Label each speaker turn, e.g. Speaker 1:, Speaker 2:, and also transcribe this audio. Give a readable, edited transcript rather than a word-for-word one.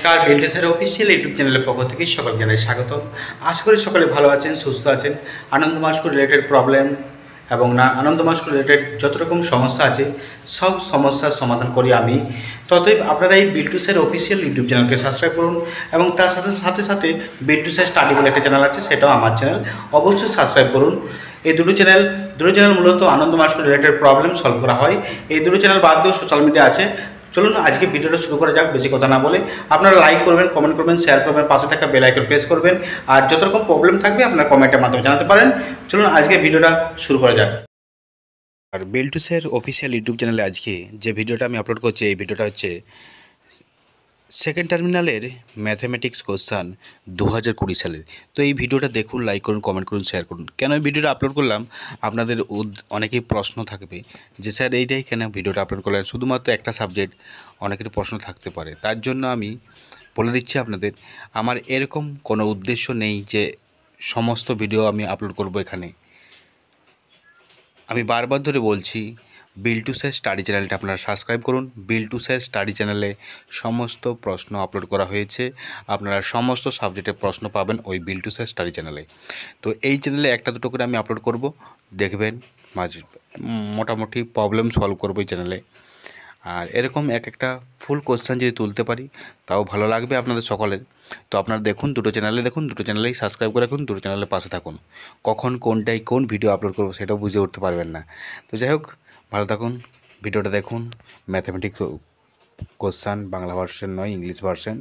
Speaker 1: নমস্কার, বিল্ডেসের official YouTube চ্যানেলের পক্ষ থেকে সকলকে জানাই স্বাগত। আশা করি সকলে ভালো আছেন, সুস্থ আছেন। আনন্দ মাস্ক রিলেটেড প্রবলেম এবং আনন্দ মাস্ক রিলেটেড যত রকম সমস্যা আছে সব সমস্যার সমাধান করি আমি। ততএব আপনারা এই বিল্ডুসের অফিসিয়াল ইউটিউব চ্যানেলকে সাবস্ক্রাইব করুন এবং তার সাথে সাথে বিল্ডুসের স্টাডি বলে একটা চ্যানেল আছে, সেটাও আমার চ্যানেল, অবশ্যই সাবস্ক্রাইব করুন। এই দুটো চ্যানেল মূলত আনন্দ মাস্ক রিলেটেড প্রবলেম সলভ করা হয়। এই দুটো চ্যানেল বাদ দিয়েও সোশ্যাল মিডিয়া আছে। চলুন আজকে ভিডিওটা শুরু করা যাক। বেশি কথা না বলে আপনারা লাইক করবেন, কমেন্ট করবেন, শেয়ার করবেন, পাশে থাকা বেল আইকন প্রেস করবেন। আর যত রকম প্রবলেম থাকবে আপনারা কমেন্টের মাধ্যমে জানাতে পারেন। চলুন আজকে ভিডিওটা শুরু করা যাক। আর বিল্ডুসের অফিসিয়াল ইউটিউব চ্যানেলে আজকে যে ভিডিওটা আমি আপলোড করছি, এই ভিডিওটা হচ্ছে সেকেন্ড টার্মিনালের ম্যাথামেটিক্স কোশ্চান 2020 সালের। তো এই ভিডিওটা দেখুন, লাইক করুন, কমেন্ট করুন, শেয়ার করুন। কেন এই ভিডিওটা আপলোড করলাম, আপনাদের অনেকেই প্রশ্ন থাকবে যে স্যার এইটাই কেন ভিডিওটা আপলোড করলেন, শুধুমাত্র একটা সাবজেক্ট, অনেকের প্রশ্ন থাকতে পারে। তার জন্য আমি বলে দিচ্ছি আপনাদের, আমার এরকম কোনো উদ্দেশ্য নেই যে সমস্ত ভিডিও আমি আপলোড করব এখানে। আমি বারবার ধরে বলছি, বিল্ডুসের স্টাডি চ্যানেলটা আপনারা সাবস্ক্রাইব করুন। বিল্ডুসের স্টাডি চ্যানেলে সমস্ত প্রশ্ন আপলোড করা হয়েছে। আপনারা সমস্ত সাবজেক্টের প্রশ্ন পাবেন ওই বিল্ডুসের স্টাডি চ্যানেলে। তো এই চ্যানেলে একটা দুটো করে আমি আপলোড করব, দেখবেন মোটামুটি প্রবলেম সলভ করবো এই চ্যানেলে। আর এরকম একটা ফুল কোশ্চেন যদি তুলতে পারি তাও ভালো লাগবে আপনাদের সকলের। তো আপনারা দেখুন, দুটো চ্যানেলেই সাবস্ক্রাইব করে রাখুন, দুটো চ্যানেলের পাশে থাকুন। কখন কোন ভিডিও আপলোড করবো সেটাও বুঝে উঠতে পারবেন না। তো যাই হোক, ভালো থাকুন, ভিডিওটা দেখুন। ম্যাথামেটিক্স কোশ্চেন, বাংলা ভার্সন নয়, ইংলিশ ভার্সন।